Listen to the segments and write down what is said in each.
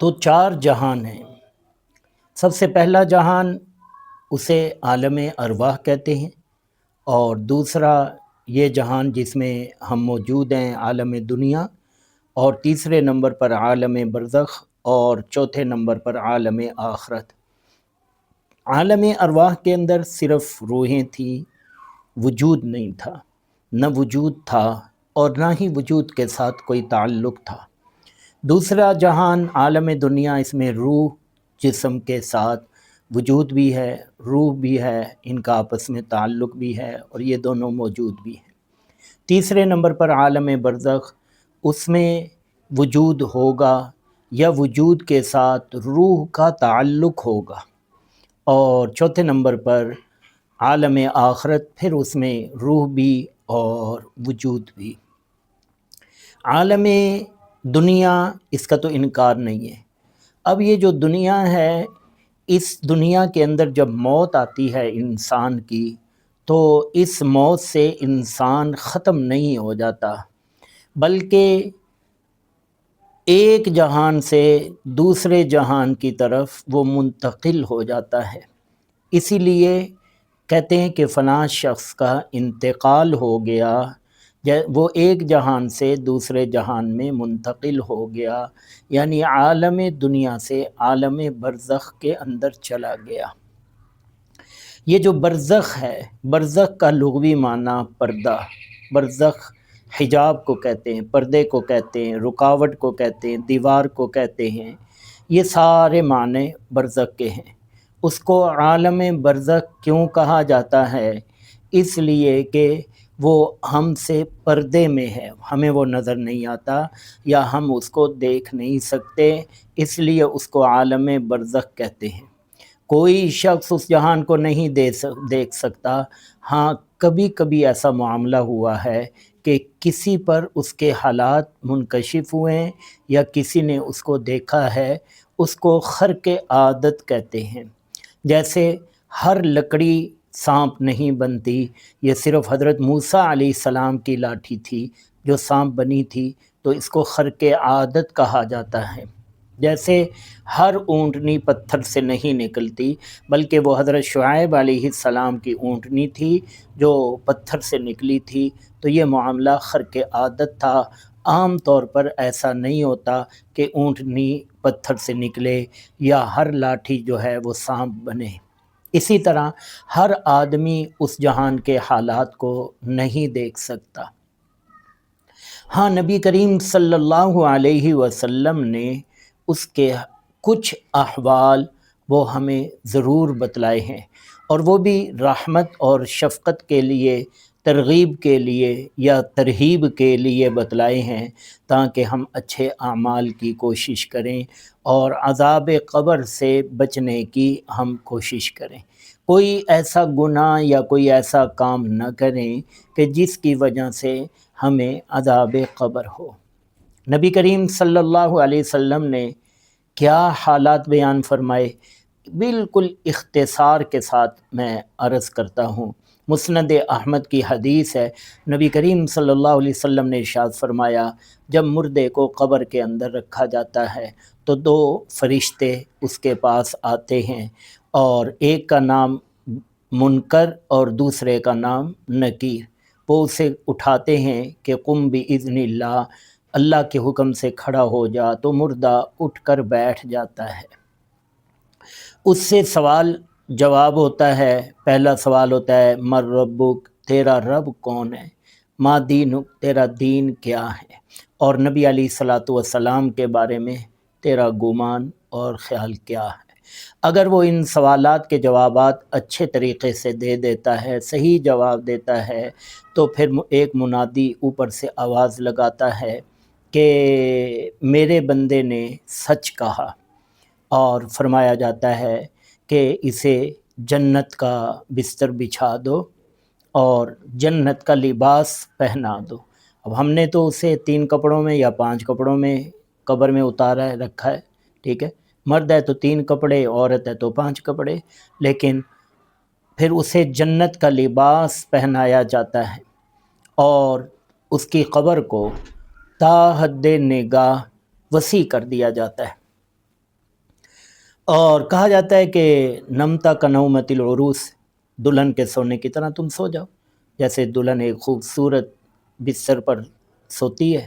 تو چار جہان ہیں۔ سب سے پہلا جہان اسے عالم ارواح کہتے ہیں، اور دوسرا یہ جہان جس میں ہم موجود ہیں عالم دنیا، اور تیسرے نمبر پر عالم برزخ، اور چوتھے نمبر پر عالم آخرت۔ عالم ارواح کے اندر صرف روحیں تھیں، وجود نہیں تھا، نہ وجود تھا اور نہ ہی وجود کے ساتھ کوئی تعلق تھا۔ دوسرا جہان عالم دنیا، اس میں روح جسم کے ساتھ وجود بھی ہے، روح بھی ہے، ان کا آپس میں تعلق بھی ہے اور یہ دونوں موجود بھی ہیں۔ تیسرے نمبر پر عالم برزخ، اس میں وجود ہوگا یا وجود کے ساتھ روح کا تعلق ہوگا، اور چوتھے نمبر پر عالم آخرت، پھر اس میں روح بھی اور وجود بھی۔ عالم دنیا، اس کا تو انکار نہیں ہے۔ اب یہ جو دنیا ہے، اس دنیا کے اندر جب موت آتی ہے انسان کی، تو اس موت سے انسان ختم نہیں ہو جاتا، بلکہ ایک جہان سے دوسرے جہان کی طرف وہ منتقل ہو جاتا ہے۔ اسی لیے کہتے ہیں کہ فلاں شخص کا انتقال ہو گیا، وہ ایک جہان سے دوسرے جہان میں منتقل ہو گیا، یعنی عالم دنیا سے عالم برزخ کے اندر چلا گیا۔ یہ جو برزخ ہے، برزخ کا لغوی معنی پردہ، برزخ حجاب کو کہتے ہیں، پردے کو کہتے ہیں، رکاوٹ کو کہتے ہیں، دیوار کو کہتے ہیں، یہ سارے معنی برزخ کے ہیں۔ اس کو عالم برزخ کیوں کہا جاتا ہے؟ اس لیے کہ وہ ہم سے پردے میں ہے، ہمیں وہ نظر نہیں آتا یا ہم اس کو دیکھ نہیں سکتے، اس لیے اس کو عالم برزخ کہتے ہیں۔ کوئی شخص اس جہان کو نہیں دیکھ سکتا، ہاں کبھی کبھی ایسا معاملہ ہوا ہے کہ کسی پر اس کے حالات منکشف ہوئے ہیں یا کسی نے اس کو دیکھا ہے، اس کو خرق عادت کہتے ہیں۔ جیسے ہر لکڑی سانپ نہیں بنتی، یہ صرف حضرت موسیٰ علیہ السلام کی لاٹھی تھی جو سانپ بنی تھی، تو اس کو خرق عادت کہا جاتا ہے۔ جیسے ہر اونٹنی پتھر سے نہیں نکلتی، بلکہ وہ حضرت شعیب علیہ السلام کی اونٹنی تھی جو پتھر سے نکلی تھی، تو یہ معاملہ خرق عادت تھا۔ عام طور پر ایسا نہیں ہوتا کہ اونٹنی پتھر سے نکلے یا ہر لاٹھی جو ہے وہ سانپ بنے۔ اسی طرح ہر آدمی اس جہان کے حالات کو نہیں دیکھ سکتا۔ ہاں نبی کریم صلی اللہ علیہ وسلم نے اس کے کچھ احوال وہ ہمیں ضرور بتلائے ہیں، اور وہ بھی رحمت اور شفقت کے لیے، ترغیب کے لیے یا ترہیب کے لیے بتلائے ہیں، تاکہ ہم اچھے اعمال کی کوشش کریں اور عذاب قبر سے بچنے کی ہم کوشش کریں۔ کوئی ایسا گناہ یا کوئی ایسا کام نہ کریں کہ جس کی وجہ سے ہمیں عذاب قبر ہو۔ نبی کریم صلی اللہ علیہ وسلم نے کیا حالات بیان فرمائے، بالکل اختصار کے ساتھ میں عرض کرتا ہوں۔ مسند احمد کی حدیث ہے، نبی کریم صلی اللہ علیہ وسلم نے ارشاد فرمایا، جب مردے کو قبر کے اندر رکھا جاتا ہے تو دو فرشتے اس کے پاس آتے ہیں، اور ایک کا نام منکر اور دوسرے کا نام نکیر۔ وہ اسے اٹھاتے ہیں کہ قم باذن اللہ، اللہ کے حکم سے کھڑا ہو جا، تو مردہ اٹھ کر بیٹھ جاتا ہے۔ اس سے سوال جواب ہوتا ہے، پہلا سوال ہوتا ہے من ربک، تیرا رب کون ہے، ما دینک، تیرا دین کیا ہے، اور نبی علیہ الصلوۃ والسلام کے بارے میں تیرا گمان اور خیال کیا ہے۔ اگر وہ ان سوالات کے جوابات اچھے طریقے سے دے دیتا ہے، صحیح جواب دیتا ہے، تو پھر ایک منادی اوپر سے آواز لگاتا ہے کہ میرے بندے نے سچ کہا، اور فرمایا جاتا ہے کہ اسے جنت کا بستر بچھا دو اور جنت کا لباس پہنا دو۔ اب ہم نے تو اسے 3 کپڑوں میں یا 5 کپڑوں میں قبر میں اتارا ہے، رکھا ہے، ٹھیک ہے، مرد ہے تو 3 کپڑے، عورت ہے تو 5 کپڑے، لیکن پھر اسے جنت کا لباس پہنایا جاتا ہے، اور اس کی قبر کو تا حد نگاہ وسیع کر دیا جاتا ہے۔ اور کہا جاتا ہے کہ نمتا کا نومت العروس، دلہن کے سونے کی طرح تم سو جاؤ، جیسے دلہن ایک خوبصورت بستر پر سوتی ہے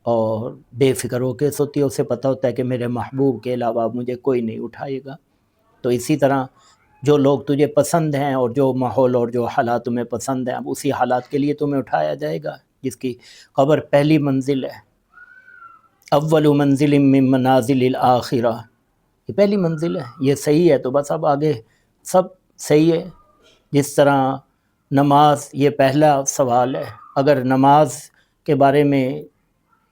اور بے فکر ہو کے سوتی ہے، اسے پتہ ہوتا ہے کہ میرے محبوب کے علاوہ مجھے کوئی نہیں اٹھائے گا۔ تو اسی طرح جو لوگ تجھے پسند ہیں اور جو ماحول اور جو حالات تمہیں پسند ہیں، اب اسی حالات کے لیے تمہیں اٹھایا جائے گا، جس کی قبر پہلی منزل ہے، اول منزل من منازل الآخرہ، یہ پہلی منزل ہے، یہ صحیح ہے تو بس اب آگے سب صحیح ہے۔ جس طرح نماز یہ پہلا سوال ہے، اگر نماز کے بارے میں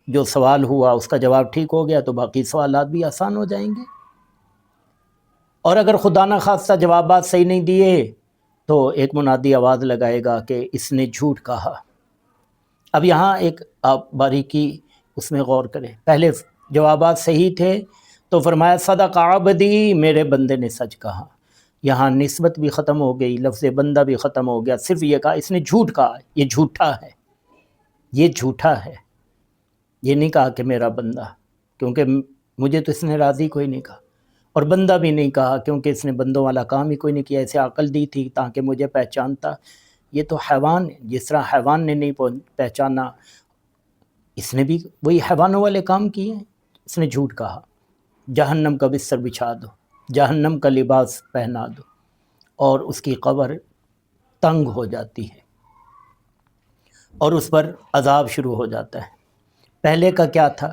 جو سوال ہوا اس کا جواب ٹھیک ہو گیا تو باقی سوالات بھی آسان ہو جائیں گے، اور اگر خدا نہ خواستہ جوابات صحیح نہیں دیے تو ایک منادی آواز لگائے گا کہ اس نے جھوٹ کہا۔ اب یہاں ایک آپ باریکی اس میں غور کریں، پہلے جوابات صحیح تھے تو فرمایا صدق عبدی، میرے بندے نے سچ کہا، یہاں نسبت بھی ختم ہو گئی، لفظ بندہ بھی ختم ہو گیا، صرف یہ کہا اس نے جھوٹ کہا، یہ جھوٹا ہے، یہ جھوٹا ہے، یہ نہیں کہا کہ میرا بندہ، کیونکہ مجھے تو اس نے راضی کوئی نہیں کہا، اور بندہ بھی نہیں کہا کیونکہ اس نے بندوں والا کام ہی کوئی نہیں کیا، اسے عقل دی تھی تاکہ مجھے پہچانتا، یہ تو حیوان ہے، جس طرح حیوان نے نہیں پہچانا، اس نے بھی وہی حیوانوں والے کام کیے ہیں، اس نے جھوٹ کہا۔ جہنم کا بستر بچھا دو، جہنم کا لباس پہنا دو، اور اس کی قبر تنگ ہو جاتی ہے اور اس پر عذاب شروع ہو جاتا ہے۔ پہلے کا کیا تھا؟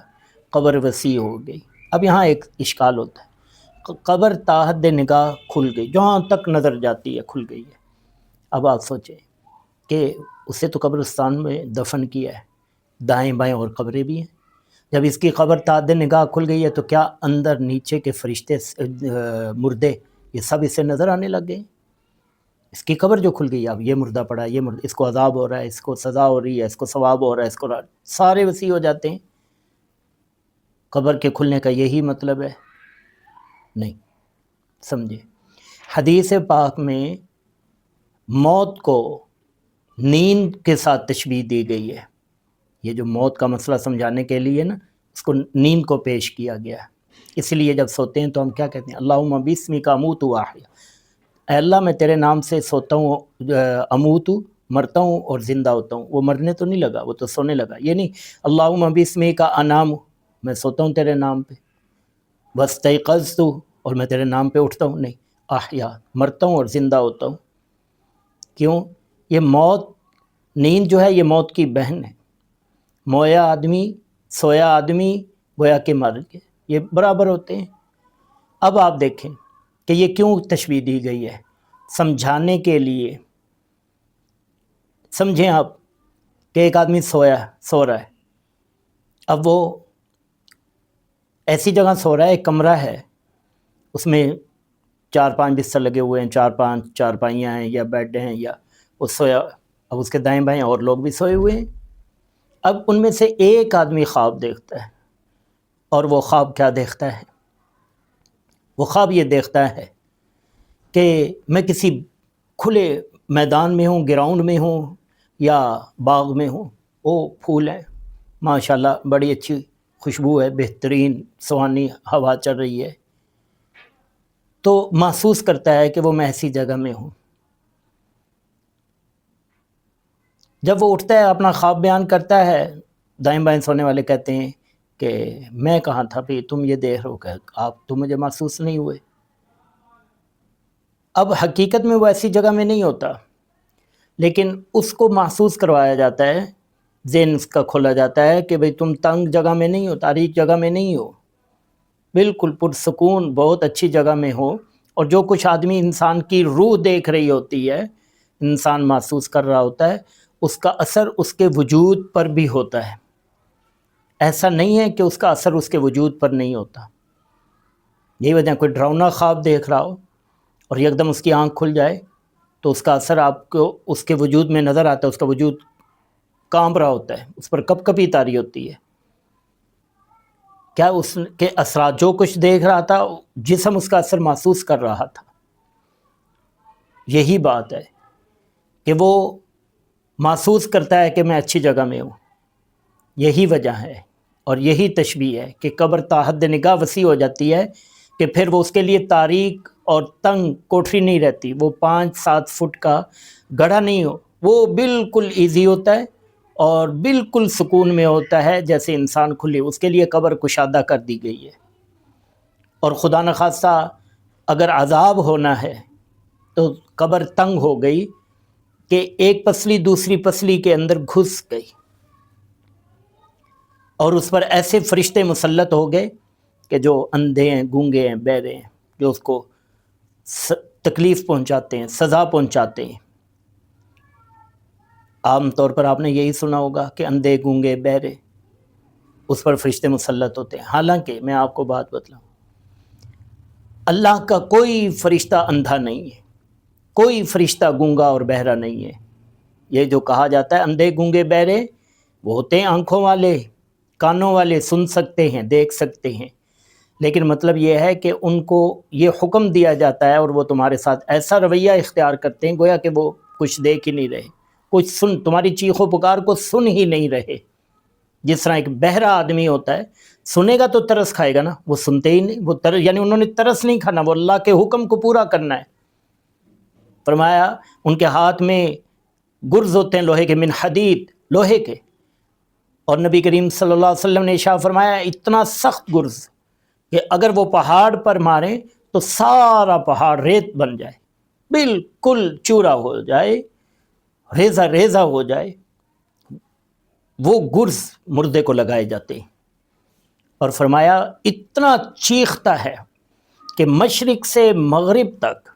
قبر وسیع ہو گئی۔ اب یہاں ایک اشکال ہوتا ہے، قبر تا حد نگاہ کھل گئی، جہاں تک نظر جاتی ہے کھل گئی ہے۔ اب آپ سوچیں کہ اسے تو قبرستان میں دفن کیا ہے، دائیں بائیں اور قبریں بھی ہیں، جب اس کی قبر تا حد نگاہ کھل گئی ہے تو کیا اندر نیچے کے فرشتے مردے یہ سب اسے نظر آنے لگ گئے؟ اس کی قبر جو کھل گئی، اب یہ مردہ پڑا ہے، یہ مردہ، اس کو عذاب ہو رہا ہے، اس کو سزا ہو رہی ہے، اس کو ثواب ہو رہا ہے، اس کو سارے وسیع ہو جاتے ہیں۔ قبر کے کھلنے کا یہی مطلب ہے؟ نہیں، سمجھے۔ حدیث پاک میں موت کو نیند کے ساتھ تشبیہ دی گئی ہے، یہ جو موت کا مسئلہ سمجھانے کے لیے نا اس کو نیند کو پیش کیا گیا ہے۔ اس لیے جب سوتے ہیں تو ہم کیا کہتے ہیں؟ اللہم باسمک اموت و احیا، اے اللہ میں تیرے نام سے سوتا ہوں، اموت، مرتا ہوں اور زندہ ہوتا ہوں۔ وہ مرنے تو نہیں لگا، وہ تو سونے لگا، یہ نہیں اللہم باسمک انام، میں سوتا ہوں تیرے نام پہ، واستیقظت، اور میں تیرے نام پہ اٹھتا ہوں، نہیں، احیا، مرتا ہوں اور زندہ ہوتا ہوں۔ کیوں؟ یہ موت، نیند جو ہے یہ موت کی بہن ہے، مویا آدمی، سویا آدمی گویا کہ مر گئے، یہ برابر ہوتے ہیں۔ اب آپ دیکھیں کہ یہ کیوں تشبیہ دی گئی ہے، سمجھانے کے لیے۔ سمجھیں آپ کہ ایک آدمی سو رہا ہے، اب وہ ایسی جگہ سو رہا ہے، ایک کمرہ ہے، اس میں 4-5 بستر لگے ہوئے ہیں، 4-5 چارپائیاں ہیں یا بیڈ ہیں، یا وہ سویا، اب اس کے دائیں بائیں اور لوگ بھی سوئے ہوئے ہیں۔ اب ان میں سے ایک آدمی خواب دیکھتا ہے، اور وہ خواب کیا دیکھتا ہے؟ وہ خواب یہ دیکھتا ہے کہ میں کسی کھلے میدان میں ہوں، گراؤنڈ میں ہوں یا باغ میں ہوں، وہ پھول ہیں ماشاءاللہ، بڑی اچھی خوشبو ہے، بہترین سہانی ہوا چل رہی ہے، تو محسوس کرتا ہے کہ وہ میں ایسی جگہ میں ہوں۔ جب وہ اٹھتا ہے، اپنا خواب بیان کرتا ہے، دائیں بائیں سونے والے کہتے ہیں کہ میں کہاں تھا بھی، تم یہ دیکھ رہے ہو کہ آپ تو مجھے محسوس نہیں ہوئے۔ اب حقیقت میں وہ ایسی جگہ میں نہیں ہوتا، لیکن اس کو محسوس کروایا جاتا ہے، ذہن اس کا کھولا جاتا ہے کہ بھئی تم تنگ جگہ میں نہیں ہو، تاریک جگہ میں نہیں ہو، بالکل پرسکون بہت اچھی جگہ میں ہو، اور جو کچھ آدمی انسان کی روح دیکھ رہی ہوتی ہے، انسان محسوس کر رہا ہوتا ہے، اس کا اثر اس کے وجود پر بھی ہوتا ہے، ایسا نہیں ہے کہ اس کا اثر اس کے وجود پر نہیں ہوتا۔ یہی وجہ کوئی ڈراؤنا خواب دیکھ رہا ہو اور یکدم اس کی آنکھ کھل جائے تو اس کا اثر آپ کو اس کے وجود میں نظر آتا ہے، اس کا وجود کانپ رہا ہوتا ہے، اس پر کپ کپی طاری ہوتی ہے۔ کیا اس کے اثرات، جو کچھ دیکھ رہا تھا جسم اس کا اثر محسوس کر رہا تھا؟ یہی بات ہے کہ وہ محسوس کرتا ہے کہ میں اچھی جگہ میں ہوں، یہی وجہ ہے اور یہی تشبیہ ہے کہ قبر تا حد نگاہ وسیع ہو جاتی ہے کہ پھر وہ اس کے لیے تاریک اور تنگ کوٹری نہیں رہتی، وہ 5-7 فٹ کا گڑھا نہیں ہو، وہ بالکل ایزی ہوتا ہے اور بالکل سکون میں ہوتا ہے جیسے انسان کھلی، اس کے لیے قبر کشادہ کر دی گئی ہے۔ اور خدا نخواستہ اگر عذاب ہونا ہے تو قبر تنگ ہو گئی کہ ایک پسلی دوسری پسلی کے اندر گھس گئی، اور اس پر ایسے فرشتے مسلط ہو گئے کہ جو اندھے ہیں، گونگے ہیں، بہرے ہیں، جو اس کو تکلیف پہنچاتے ہیں، سزا پہنچاتے ہیں۔ عام طور پر آپ نے یہی سنا ہوگا کہ اندھے، گونگے، بہرے، اس پر فرشتے مسلط ہوتے ہیں۔ حالانکہ میں آپ کو بات بتلاؤں، اللہ کا کوئی فرشتہ اندھا نہیں ہے، کوئی فرشتہ گونگا اور بہرا نہیں ہے۔ یہ جو کہا جاتا ہے اندھے، گونگے، بہرے، وہ ہوتے ہیں آنکھوں والے، کانوں والے، سن سکتے ہیں، دیکھ سکتے ہیں، لیکن مطلب یہ ہے کہ ان کو یہ حکم دیا جاتا ہے اور وہ تمہارے ساتھ ایسا رویہ اختیار کرتے ہیں گویا کہ وہ کچھ دیکھ ہی نہیں رہے، کچھ سن، تمہاری چیخ و پکار کو سن ہی نہیں رہے۔ جس طرح ایک بہرا آدمی ہوتا ہے، سنے گا تو ترس کھائے گا نا، وہ سنتے ہی نہیں، وہ یعنی انہوں نے ترس نہیں کھانا، وہ اللہ کے حکم کو پورا کرنا ہے۔ فرمایا ان کے ہاتھ میں گرز ہوتے ہیں لوہے کے، من حدید، لوہے کے، اور نبی کریم صلی اللہ علیہ وسلم نے ارشاد فرمایا اتنا سخت گرز کہ اگر وہ پہاڑ پر ماریں تو سارا پہاڑ ریت بن جائے، بالکل چورا ہو جائے، ریزہ ریزہ ہو جائے۔ وہ گرز مردے کو لگائے جاتے ہیں، اور فرمایا اتنا چیختا ہے کہ مشرق سے مغرب تک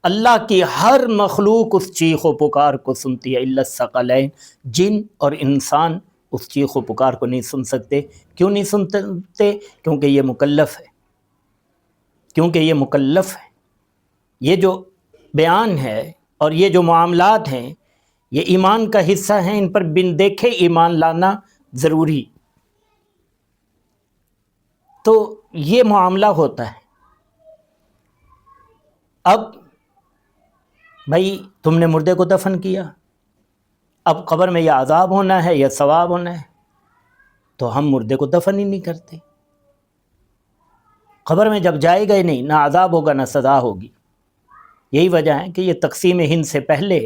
اللہ کی ہر مخلوق اس چیخ و پکار کو سنتی ہے، الا الثقلین، جن اور انسان اس چیخ و پکار کو نہیں سن سکتے۔ کیوں نہیں سنتے؟ کیونکہ یہ مکلف ہے، کیونکہ یہ مکلف ہے۔ یہ جو بیان ہے اور یہ جو معاملات ہیں یہ ایمان کا حصہ ہیں، ان پر بن دیکھے ایمان لانا ضروری۔ تو یہ معاملہ ہوتا ہے۔ اب بھائی تم نے مردے کو دفن کیا، اب قبر میں یا عذاب ہونا ہے یا ثواب ہونا ہے، تو ہم مردے کو دفن ہی نہیں کرتے۔ قبر میں جب جائے گا ہی نہیں، نہ عذاب ہوگا نہ سزا ہوگی۔ یہی وجہ ہے کہ یہ تقسیم ہند سے پہلے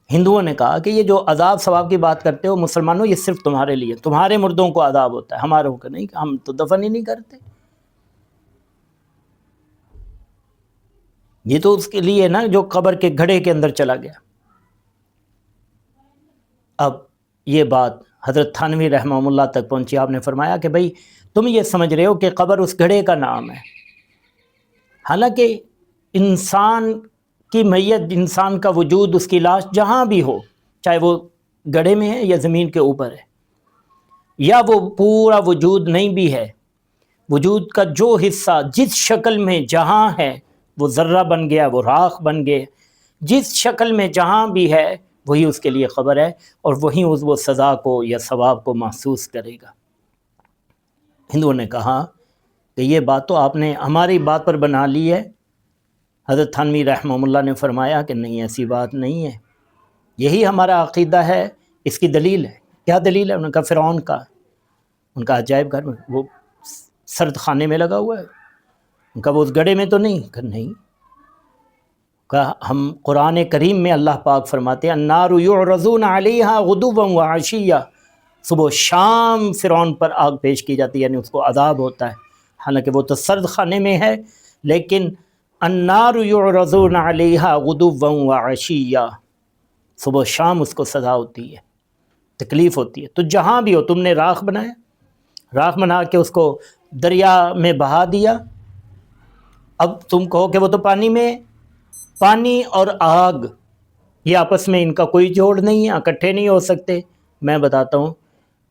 ہندوؤں نے کہا کہ یہ جو عذاب ثواب کی بات کرتے ہو مسلمانوں، یہ صرف تمہارے لیے، تمہارے مردوں کو عذاب ہوتا ہے، ہماروں کو نہیں، ہم تو دفن ہی نہیں کرتے۔ یہ تو اس کے لیے نا جو قبر کے گھڑے کے اندر چلا گیا۔ اب یہ بات حضرت تھانوی رحمہ اللہ تک پہنچی، آپ نے فرمایا کہ بھئی تم یہ سمجھ رہے ہو کہ قبر اس گھڑے کا نام ہے، حالانکہ انسان کی میت، انسان کا وجود، اس کی لاش جہاں بھی ہو، چاہے وہ گڑھے میں ہے یا زمین کے اوپر ہے، یا وہ پورا وجود نہیں بھی ہے، وجود کا جو حصہ جس شکل میں جہاں ہے، وہ ذرہ بن گیا، وہ راکھ بن گئے، جس شکل میں جہاں بھی ہے وہی اس کے لیے خبر ہے، اور وہی وہ سزا کو یا ثواب کو محسوس کرے گا۔ ہندوؤں نے کہا کہ یہ بات تو آپ نے ہماری بات پر بنا لی ہے۔ حضرت تھانوی رحمہ اللہ نے فرمایا کہ نہیں، ایسی بات نہیں ہے، یہی ہمارا عقیدہ ہے، اس کی دلیل ہے۔ کیا دلیل ہے؟ انہوں نے کہا فرعون کا، ان کا عجائب گھر میں، وہ سرد خانے میں لگا ہوا ہے، ان کا وہ اس گڑھے میں تو نہیں؟ کہا نہیں، کہا ہم قرآن کریم میں اللہ پاک فرماتے ہیں النار یعرضون علیہا غدوا وعشیا، صبح و شام فرعون پر آگ پیش کی جاتی ہے، یعنی اس کو عذاب ہوتا ہے، حالانکہ وہ تو سرد خانے میں ہے، لیکن النار یعرضون علیہا غدوا وعشیا، صبح و شام اس کو سزا ہوتی ہے، تکلیف ہوتی ہے۔ تو جہاں بھی ہو، تم نے راکھ بنایا، راکھ بنا کے اس کو دریا میں بہا دیا، اب تم کہو کہ وہ تو پانی میں، پانی اور آگ یہ آپس میں ان کا کوئی جوڑ نہیں ہے، اکٹھے نہیں ہو سکتے۔ میں بتاتا ہوں،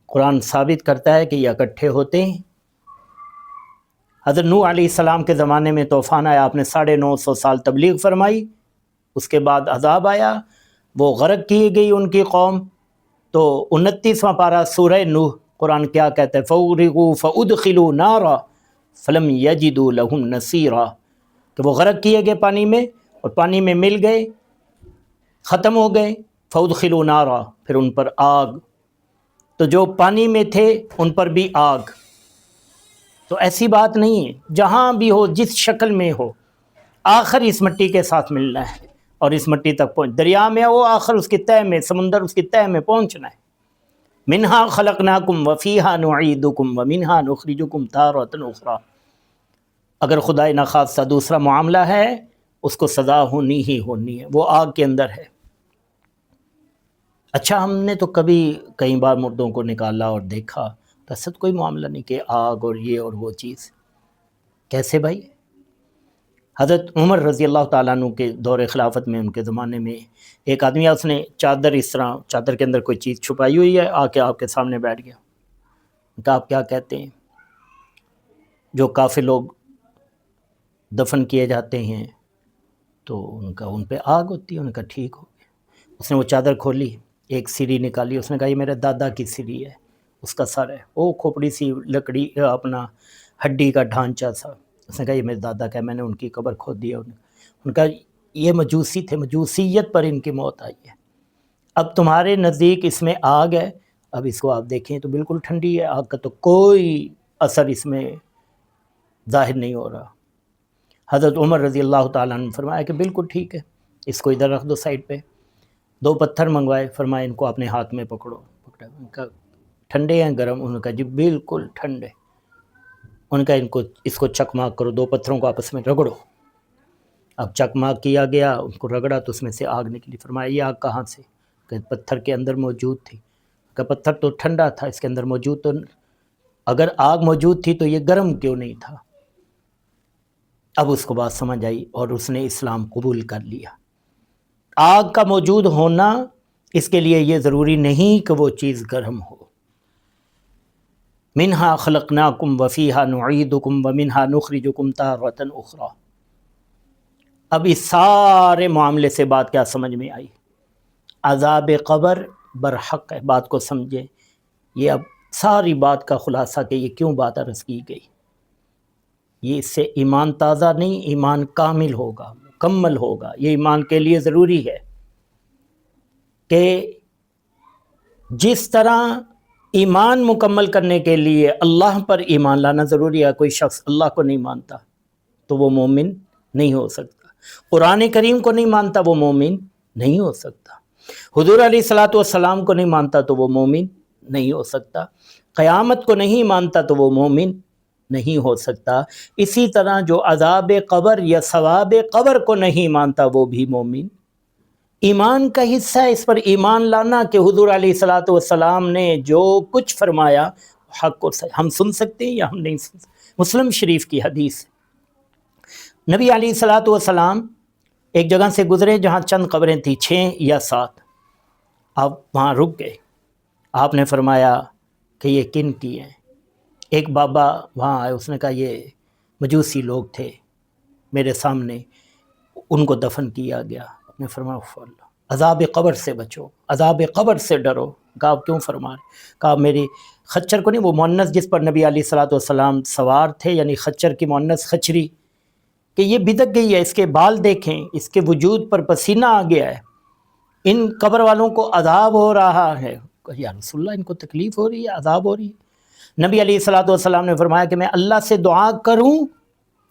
قرآن ثابت کرتا ہے کہ یہ اکٹھے ہوتے ہیں۔ حضرت نوح علیہ السلام کے زمانے میں طوفان آیا، آپ نے 950 سال تبلیغ فرمائی، اس کے بعد عذاب آیا، وہ غرق کی گئی ان کی قوم۔ تو 29واں پارہ سورہ نوح، قرآن کیا کہتا ہے؟ فَأُغْرِقُوا فَأُدْخِلُوا نَارًا فَلَمْ يَجِدُوا لَهُمْ نَصِيرًا، کہ وہ غرق کیے گئے پانی میں، اور پانی میں مل گئے، ختم ہو گئے۔ فَأُدْخِلُوا نَارًا، پھر ان پر آگ، تو جو پانی میں تھے ان پر بھی آگ۔ تو ایسی بات نہیں ہے، جہاں بھی ہو جس شکل میں ہو آخر اس مٹی کے ساتھ ملنا ہے اور اس مٹی تک پہنچ، دریا میں ہو آخر اس کی تہ میں، سمندر اس کی تہ میں پہنچنا ہے۔ منہا خلقناکم وفیہا نعیدکم ومنہا نخرجکم تارۃ اخری۔ اگر خدا نخواستہ دوسرا معاملہ ہے اس کو سزا ہونی ہی ہونی ہے، وہ آگ کے اندر ہے۔ اچھا، ہم نے تو کبھی کئی بار مردوں کو نکالا اور دیکھا، تو ایسا کوئی معاملہ نہیں کہ آگ اور یہ اور وہ چیز۔ کیسے بھائی؟ حضرت عمر رضی اللہ تعالیٰ عنہ کے دور خلافت میں، ان کے زمانے میں ایک آدمی، اس نے چادر اس طرح، چادر کے اندر کوئی چیز چھپائی ہوئی ہے، آ کے آپ کے سامنے بیٹھ گیا۔ کہا آپ کیا کہتے ہیں؟ جو کافر لوگ دفن کیے جاتے ہیں تو ان پہ آگ ہوتی ہے۔ ان کا ٹھیک ہو گیا۔ اس نے وہ چادر کھولی، ایک سری نکالی، اس نے کہا یہ میرے دادا کی سری ہے، اس کا سر ہے، وہ کھوپڑی سی لکڑی، اپنا ہڈی کا ڈھانچہ تھا۔ اس نے کہا یہ میرے دادا کا ہے، میں نے ان کی قبر کھود دی ہے۔ ان کا یہ مجوسی تھے، مجوسیت پر ان کی موت آئی ہے۔ اب تمہارے نزدیک اس میں آگ ہے، اب اس کو آپ دیکھیں تو بالکل ٹھنڈی ہے، آگ کا تو کوئی اثر اس میں ظاہر نہیں ہو رہا۔ حضرت عمر رضی اللہ تعالیٰ عنہ نے فرمایا کہ بالکل ٹھیک ہے، اس کو ادھر رکھ دو سائڈ پہ۔ 2 پتھر منگوائے، فرمایا ان کو اپنے ہاتھ میں پکڑو۔ ان کا ٹھنڈے ہیں گرم؟ انہوں نے کہا جی بالکل ٹھنڈے۔ ان کا اس کو چکماک کرو، 2 پتھروں کو آپس میں رگڑو۔ اب چکماک کیا گیا، ان کو رگڑا تو اس میں سے آگ نکلی۔ فرمایا یہ آگ کہاں سے؟ کہ پتھر کے اندر موجود تھی۔ کہ پتھر تو ٹھنڈا تھا، اس کے اندر موجود تو، اگر آگ موجود تھی تو یہ گرم کیوں نہیں تھا؟ اب اس کو بات سمجھ آئی اور اس نے اسلام قبول کر لیا۔ آگ کا موجود ہونا اس کے لیے یہ ضروری نہیں کہ وہ چیز گرم ہو۔ منہا خلقناکم وفیہا نعیدکم ومنہا نخرجکم تارۃ اخری۔ اب اس سارے معاملے سے بات کیا سمجھ میں آئی؟ عذاب قبر برحق ہے، بات کو سمجھیں۔ یہ اب ساری بات کا خلاصہ کہ یہ کیوں بات عرض کی گئی، یہ اس سے ایمان تازہ نہیں، ایمان کامل ہوگا، مکمل ہوگا۔ یہ ایمان کے لیے ضروری ہے کہ جس طرح ایمان مکمل کرنے کے لیے اللہ پر ایمان لانا ضروری ہے، کوئی شخص اللہ کو نہیں مانتا تو وہ مومن نہیں ہو سکتا، قرآن کریم کو نہیں مانتا وہ مومن نہیں ہو سکتا، حضور علیہ الصلوۃ والسلام کو نہیں مانتا تو وہ مومن نہیں ہو سکتا، قیامت کو نہیں مانتا تو وہ مومن نہیں ہو سکتا۔ اسی طرح جو عذاب قبر یا ثواب قبر کو نہیں مانتا وہ بھی مومن۔ ایمان کا حصہ ہے اس پر ایمان لانا کہ حضور علیہ الصلوۃ والسلام نے جو کچھ فرمایا حق اور صحیح، ہم سن سکتے ہیں یا ہم نہیں سن سکتے۔ مسلم شریف کی حدیث، نبی علیہ الصلوۃ والسلام ایک جگہ سے گزرے جہاں چند قبریں تھیں، 6 یا 7۔ آپ وہاں رک گئے، آپ نے فرمایا کہ یہ کن کی ہیں؟ ایک بابا وہاں آئے، اس نے کہا یہ مجوسی لوگ تھے میرے سامنے، ان کو دفن کیا گیا۔ آپ نے فرمایا اللہ، عذاب قبر سے بچو، عذاب قبر سے ڈرو۔ کہا آپ کیوں فرما رہے؟ کہا میری خچر کو نہیں، وہ مؤنث جس پر نبی علیہ الصلوۃ والسلام سوار تھے، یعنی خچر کی مؤنث خچری، کہ یہ بدک گئی ہے، اس کے بال دیکھیں، اس کے وجود پر پسینہ آ گیا ہے، ان قبر والوں کو عذاب ہو رہا ہے۔ یا رسول اللہ، ان کو تکلیف ہو رہی ہے، عذاب ہو رہی ہے؟ نبی علیہ الصلوۃ والسلام نے فرمایا کہ میں اللہ سے دعا کروں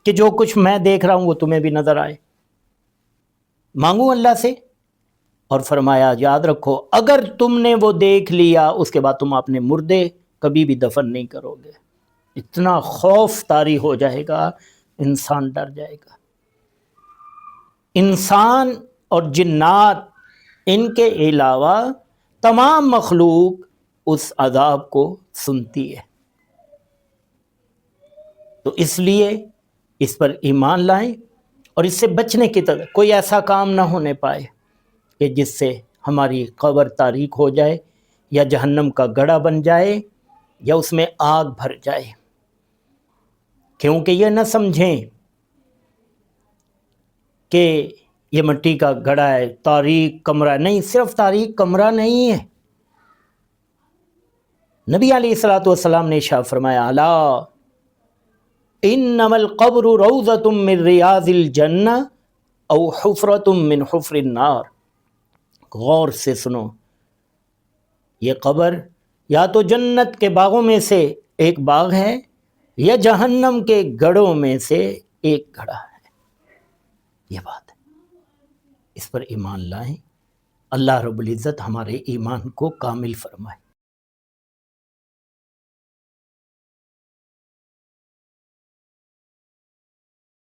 کہ جو کچھ میں دیکھ رہا ہوں وہ تمہیں بھی نظر آئے، مانگوں اللہ سے؟ اور فرمایا یاد رکھو اگر تم نے وہ دیکھ لیا اس کے بعد تم اپنے مردے کبھی بھی دفن نہیں کرو گے۔ اتنا خوف طاری ہو جائے گا، انسان ڈر جائے گا۔ انسان اور جنات، ان کے علاوہ تمام مخلوق اس عذاب کو سنتی ہے، تو اس لیے اس پر ایمان لائیں اور اس سے بچنے کی طرف کوئی ایسا کام نہ ہونے پائے کہ جس سے ہماری قبر تاریک ہو جائے یا جہنم کا گڑھا بن جائے یا اس میں آگ بھر جائے۔ کیونکہ یہ نہ سمجھیں کہ یہ مٹی کا گڑھا ہے، تاریک کمرہ، نہیں، صرف تاریک کمرہ نہیں ہے۔ نبی علیہ الصلوۃ والسلام نے ارشاد فرمایا الا انما القبر روضۃ من ریاض الجنہ او حفرۃ من حفر النار۔ غور سے سنو، یہ قبر یا تو جنت کے باغوں میں سے ایک باغ ہے یہ جہنم کے گڑھوں میں سے ایک گڑھا ہے۔ یہ بات ہے، اس پر ایمان لائیں، اللہ رب العزت ہمارے ایمان کو کامل فرمائے۔